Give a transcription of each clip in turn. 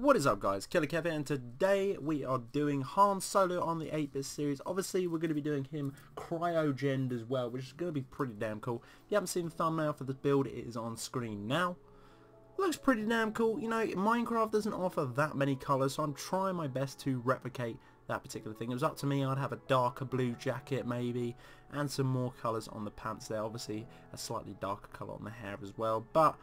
What is up guys, Killerkev here, and today we are doing Han Solo on the 8-bit series. Obviously we're going to be doing him cryogened as well, which is going to be pretty damn cool. If you haven't seen the thumbnail for this build, it is on screen now. Looks pretty damn cool. You know, Minecraft doesn't offer that many colours, so I'm trying my best to replicate that particular thing. It was up to me. I'd have a darker blue jacket maybe, and some more colours on the pants there. Obviously a slightly darker colour on the hair as well, but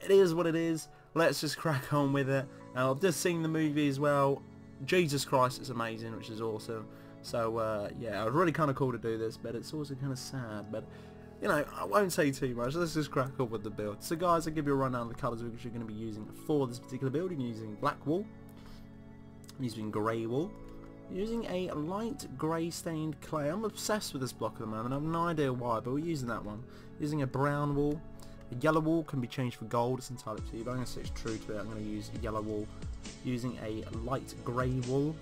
it is what it is. Let's just crack on with it. I've just seen the movie as well. Jesus Christ, it's amazing, which is awesome. So yeah, it was really kind of cool to do this, but it's also kind of sad. But you know, I won't say too much. Let's just crack on with the build. So guys, I'll give you a rundown of the colours which you're going to be using for this particular build. You're using black wool, using grey wool, using a light grey stained clay. I'm obsessed with this block at the moment. I have no idea why, but we're using that one. Using a brown wool. A yellow wool can be changed for gold, it's entirely up to you, but I'm going to stay true to it. I'm going to use a yellow wool, using a light grey wool,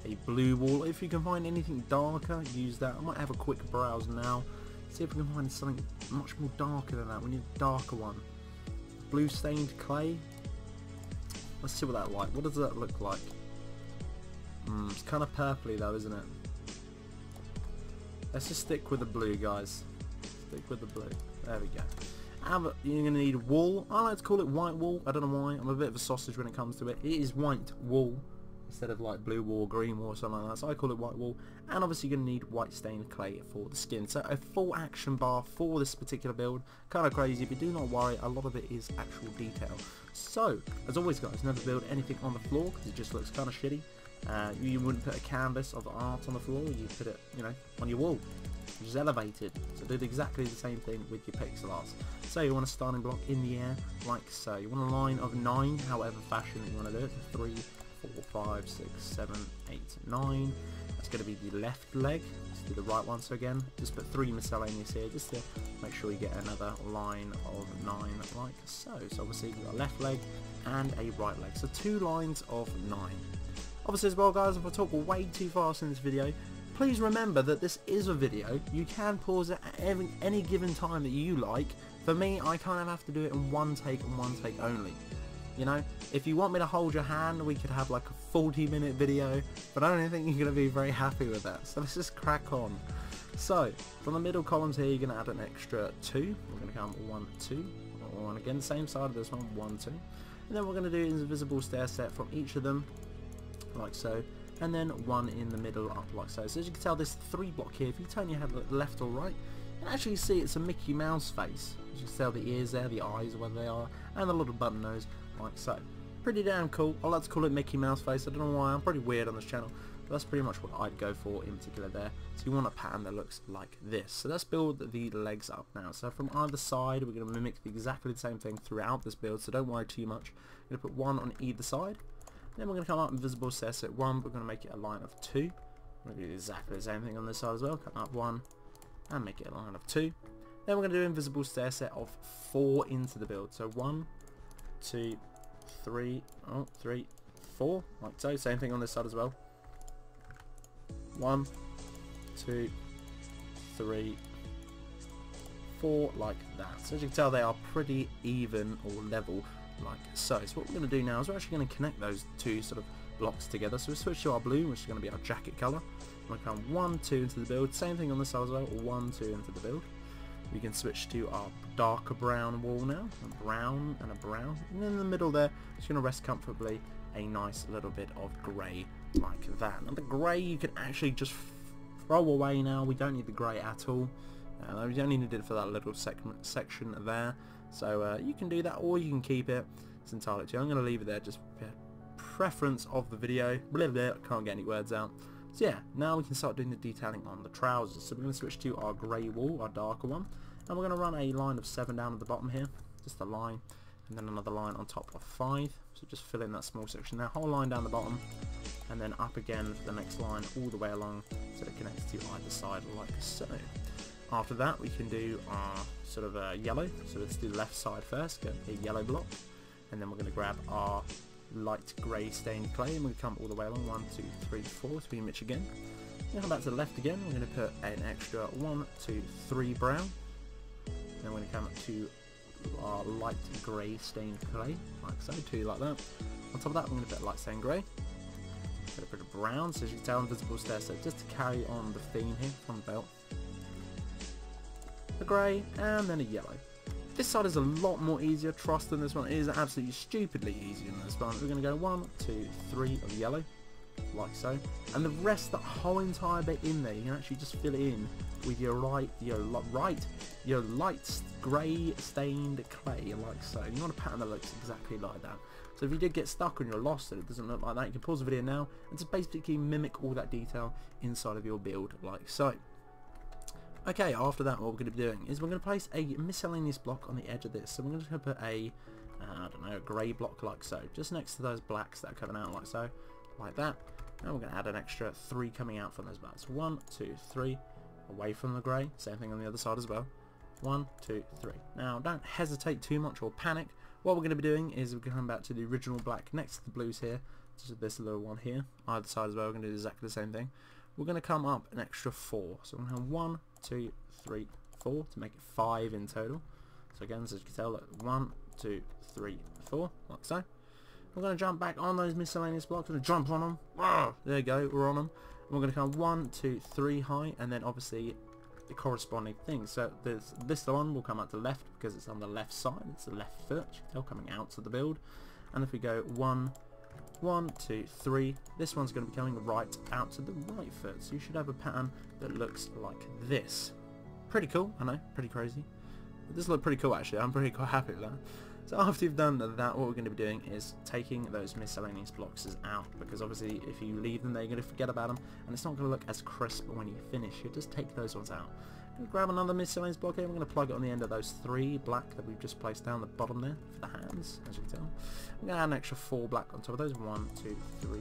a blue wool. If you can find anything darker, use that. I might have a quick browse now, see if we can find something much more darker than that. We need a darker one. Blue stained clay. Let's see what that like. What does that look like? It's kind of purpley though, isn't it? Let's just stick with the blue, guys. Stick with the blue. There we go. You're going to need wool. I like to call it white wool. I don't know why. I'm a bit of a sausage when it comes to it. It is white wool instead of like blue wool, green wool or something like that. So I call it white wool. And obviously you're going to need white stained clay for the skin. So a full action bar for this particular build. Kind of crazy, but do not worry. A lot of it is actual detail. So, as always guys, never build anything on the floor because it just looks kind of shitty. You wouldn't put a canvas of art on the floor. You put it, you know, on your wall, which is elevated. So do exactly the same thing with your pixel art. So you want a starting block in the air, like so. You want a line of 9, however fashion you want to do it. 3, 4, 5, 6, 7, 8, 9. That's going to be the left leg. Let's do the right one. So again, just put 3 miscellaneous here, just to make sure you get another line of 9, like so. So obviously you've got a left leg and a right leg. So 2 lines of 9. Obviously as well guys, if I talk way too fast in this video, please remember that this is a video. You can pause it at any given time that you like. For me, I kind of have to do it in one take and one take only. You know, if you want me to hold your hand, we could have like a 40-minute video, but I don't think you're going to be very happy with that. So let's just crack on. So, from the middle columns here, you're going to add an extra 2. We're going to come 1, 2, 1 again, same side of this one, 1, 2. And then we're going to do an invisible stair set from each of them, like so. And then 1 in the middle up like so. So as you can tell, this 3 block here, if you turn your head left or right, you can actually see it's a Mickey Mouse face. As you can tell, the ears there, the eyes where they are, and the little button nose like so. Pretty damn cool. I like to call it Mickey Mouse face. I don't know why, I'm pretty weird on this channel, but that's pretty much what I'd go for in particular there. So you want a pattern that looks like this. So let's build the legs up now. So from either side, we're going to mimic exactly the same thing throughout this build, so don't worry too much. I'm going to put 1 on either side. Then we're going to come up invisible stair set 1, but we're going to make it a line of 2. We're going to do exactly the same thing on this side as well. Come up 1 and make it a line of 2. Then we're going to do invisible stair set of 4 into the build. So 1, 2, 3, 4, like so. Same thing on this side as well. 1, 2, 3, 4, like that. So as you can tell, they are pretty even or level, like so. So what we're going to do now is we're actually going to connect those 2 sort of blocks together. So we switch to our blue, which is going to be our jacket colour. We're going to come 1, 2 into the build. Same thing on this side as well. 1, 2 into the build. We can switch to our darker brown wool now. A brown and a brown. And in the middle there, it's going to rest comfortably a nice little bit of grey like that. And the grey you can actually just throw away now. We don't need the grey at all. We only need it for that little section there. So you can do that, or you can keep it. It's entirely up to you. I'm going to leave it there, just preference of the video. Blah, blah, can't get any words out. So yeah, now we can start doing the detailing on the trousers. So we're going to switch to our grey wool, our darker one. And we're going to run a line of 7 down at the bottom here. Just a line. And then another line on top of 5. So just fill in that small section there. Whole line down the bottom. And then up again for the next line all the way along. So it connects to either side like so. After that we can do our sort of yellow. So let's do the left side first. Get a yellow block. And then we're going to grab our light grey stained clay, and we'll come all the way along 1, 2, 3, 4, so we mix again. Then come back to the left again. We're going to put an extra 1, 2, 3 brown. Then we're going to come to our light grey stained clay, like so, 2 like that. On top of that, we're going to put light stain grey. Put a bit of brown, so as you can tell, invisible stair step, just to carry on the theme here on the belt. A grey, and then a yellow. This side is a lot more easier, trust, than this one. It is absolutely stupidly easier than this one. We're going to go 1, 2, 3 of yellow, like so. And the rest, that whole entire bit in there, you can actually just fill it in with your light grey stained clay, like so. And you want a pattern that looks exactly like that. So if you did get stuck and you're lost and it doesn't look like that, you can pause the video now and just basically mimic all that detail inside of your build, like so. Okay, after that, what we're going to be doing is we're going to place a miscellaneous block on the edge of this. So we're going to put a, I don't know, a grey block like so, just next to those blacks that are coming out like so, like that. And we're going to add an extra 3 coming out from those blacks. 1, 2, 3, away from the grey. Same thing on the other side as well. 1, 2, 3. Now, don't hesitate too much or panic. What we're going to be doing is we're going to come back to the original black next to the blues here. So this little one here, either side as well. We're going to do exactly the same thing. We're going to come up an extra 4. So we're going to have 1, 2, 3, 4 to make it 5 in total. So again, as you can tell, look, 1, 2, 3, 4, like so. We're going to jump back on those miscellaneous blocks. We're going to jump on them. There you go, we're on them. And we're going to come 1, 2, 3 high, and then obviously the corresponding thing. So this one will come out to the left because it's on the left side. It's the left foot. They're coming out to the build. And if we go 1, 2, 3, this one's going to be coming right out to the right foot. So you should have a pattern that looks like this. Pretty cool, I know, pretty crazy. But this looks pretty cool actually. I'm pretty quite happy with that. So after you've done that, what we're going to be doing is taking those miscellaneous blocks out, because obviously if you leave them there, you're going to forget about them, and it's not going to look as crisp when you finish. You just take those ones out. I'm going to grab another miscellaneous block here. We're going to plug it on the end of those 3 black that we've just placed down the bottom there for the hands, as you can tell. I'm going to add an extra 4 black on top of those. 1, 2, 3,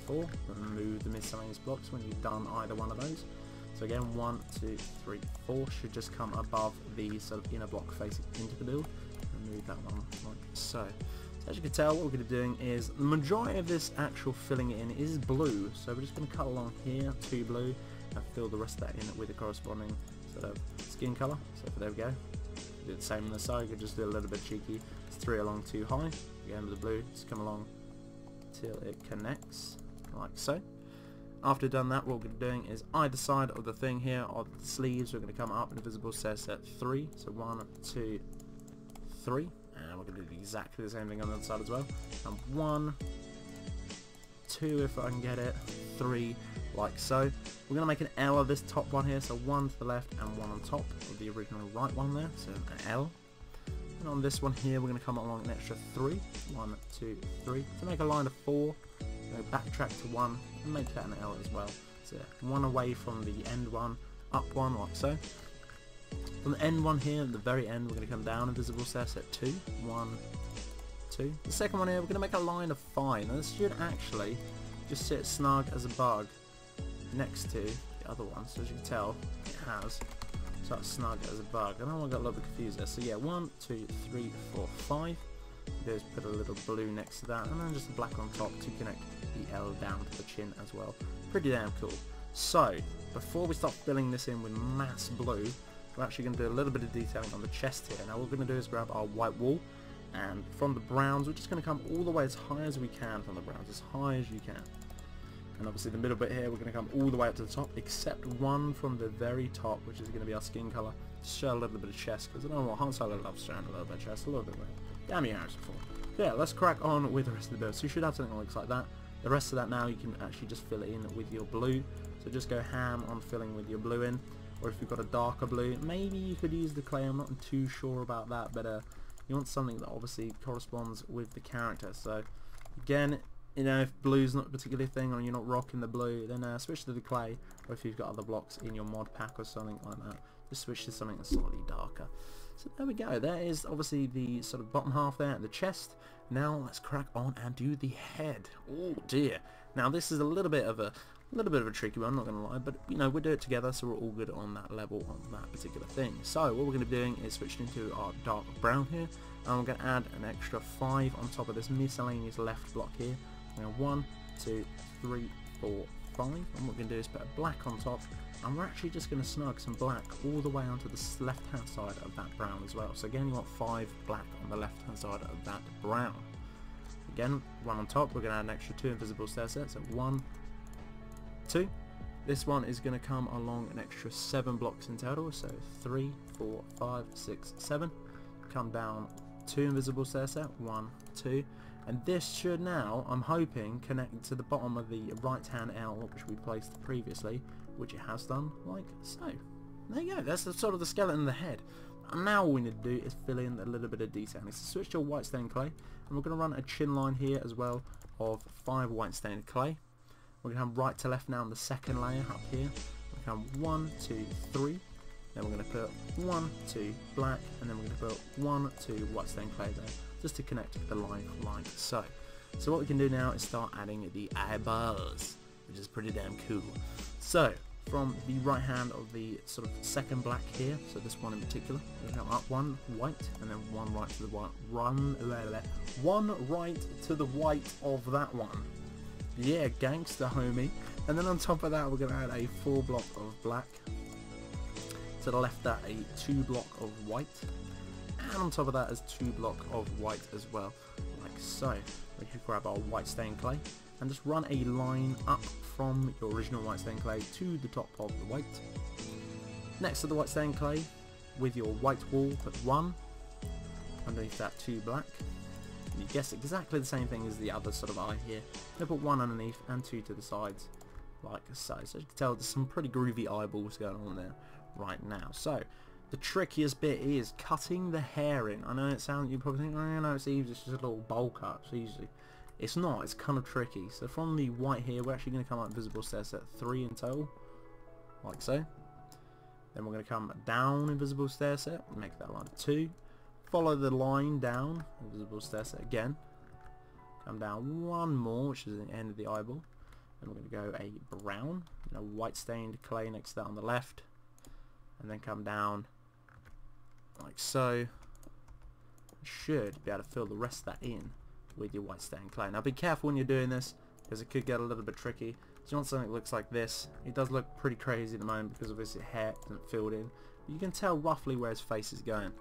4. Remove the miscellaneous blocks when you've done either one of those. So again, 1, 2, 3, 4 should just come above the sort of inner block facing into the build. Remove that one like so. So as you can tell, what we're going to be doing is the majority of this actual filling it in is blue. So we're just going to cut along here, 2 blue, and fill the rest of that in with the corresponding sort of skin colour. So there we go. Do the same on the side. You could just do a little bit cheeky. It's 3 along 2 high. Again with the blue, just come along till it connects like so. After done that, what we're going to be doing is either side of the thing here, of the sleeves, we're going to come up invisible stair step 3. So 1, 2, 3, and we're going to do exactly the same thing on the other side as well. And 1, 2 if I can get it, 3, like so. We're going to make an L of this top one here, so 1 to the left and 1 on top of the original right one there, so an L. And on this one here, we're going to come along an extra 3, 1, 2, 3, to make a line of 4. Go backtrack to 1 and make that an L as well. So 1 away from the end one, up 1 like so. From the end one here, at the very end, we're going to come down invisible stair step 2, 1, 2. The second one here, we're going to make a line of 5. Now this should actually just sit snug as a bug next to the other one. So as you can tell, it has. So that's snug as a bug. I know I got a little bit confused there. So yeah, 1, 2, 3, 4, 5. Just put a little blue next to that, and then just a black on top to connect the L down to the chin as well. Pretty damn cool. So before we start filling this in with mass blue, we're actually going to do a little bit of detailing on the chest here. Now what we're going to do is grab our white wool, and from the browns we're just going to come all the way as high as we can from the browns, as high as you can. And obviously the middle bit here we're going to come all the way up to the top, except one from the very top, which is going to be our skin colour, to show a little bit of chest, because I don't know what, Han Solo loves showing a little bit of chest, a little bit more. Damn you, Harrison Ford. So yeah, let's crack on with the rest of the build. So you should have something that looks like that. The rest of that now you can actually just fill it in with your blue. So just go ham on filling with your blue in. Or if you've got a darker blue, maybe you could use the clay. I'm not too sure about that, but you want something that obviously corresponds with the character. So again, you know, if blue's not a particular thing or you're not rocking the blue, then switch to the clay. Or if you've got other blocks in your mod pack or something like that, just switch to something that's slightly darker. So there we go. There is obviously the sort of bottom half there, the chest. Now let's crack on and do the head. Oh dear. Now this is a little bit of a tricky one, I'm not going to lie, but you know, we'll do it together, so we're all good on that level on that particular thing. So what we're going to be doing is switching into our dark brown here, and we're going to add an extra 5 on top of this miscellaneous left block here. Now 1, 2, 3, 4, 5, and what we're going to do is put a black on top, and we're actually just going to snug some black all the way onto the left hand side of that brown as well. So again, you want 5 black on the left hand side of that brown. Again, one on top, we're going to add an extra 2 invisible stair sets. So 1, 2. This one is going to come along an extra 7 blocks in total. So 3, 4, 5, 6, 7. Come down 2 invisible stair set. 1, 2. And this should now, I'm hoping, connect to the bottom of the right hand L, which we placed previously, which it has done, like so. There you go, that's the sort of the skeleton of the head. And now all we need to do is fill in a little bit of detailing. So switch to white stained clay, and we're going to run a chin line here as well of 5 white stained clay. We're going to come right to left now on the second layer up here. We're going to come 1, 2, 3. Then we're going to put 1, 2 black, and then we're going to put 1, 2 white stained clay there, just to connect the line like so. So what we can do now is start adding the eyeballs, which is pretty damn cool. So from the right hand of the sort of second black here, so this one in particular, we're going to come up 1 white, and then 1 right to the white, 1 right to the white of that one. Yeah, gangster homie. And then on top of that, we're going to add a 4 block of black. To the left, that a 2 block of white, and on top of that is 2 block of white as well, like so. We can grab our white stained clay and just run a line up from your original white stained clay to the top of the white. Next to the white stained clay, with your white wool, put 1 underneath that, 2 black. And you guess exactly the same thing as the other sort of eye here. Then put 1 underneath and 2 to the sides, like so. So you can tell there's some pretty groovy eyeballs going on there right now. So the trickiest bit is cutting the hair in. I know it sounds, you probably think, oh no, it's easy, it's just a little bowl cut, it's easy. It's not, it's kind of tricky. So from the white here, we're actually going to come up invisible stair set 3 in total, like so. Then we're going to come down invisible stair set, make that line 2. Follow the line down, invisible stair set again. Come down 1 more, which is the end of the eyeball. Then we're going to go a brown, and a white stained clay next to that on the left. And then come down like so. Should be able to fill the rest of that in with your white stained clay. Now be careful when you're doing this, because it could get a little bit tricky. So you want something that looks like this. It does look pretty crazy at the moment because obviously hair isn't filled in, but you can tell roughly where his face is going,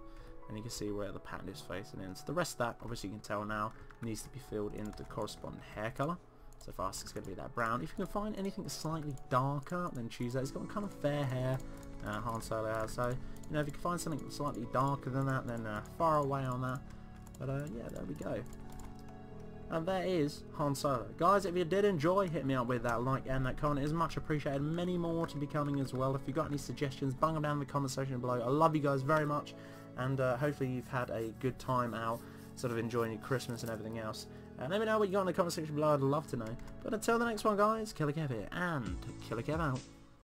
and you can see where the pattern is facing in. So the rest of that, obviously you can tell now, needs to be filled in with the corresponding hair colour. So for us it's going to be that brown. If you can find anything slightly darker, then choose that. It's got kind of fair hair, Han Solo has, so you know, if you can find something slightly darker than that, then far away on that. But yeah, there we go. And there is Han Solo. Guys, if you did enjoy, hit me up with that like and that comment. It is much appreciated. Many more to be coming as well. If you've got any suggestions, bung them down in the comment section below. I love you guys very much, and hopefully you've had a good time out, sort of enjoying your Christmas and everything else. Let me know what you got in the comment section below. I'd love to know. But until the next one, guys, Killerkev here, and Killerkev out.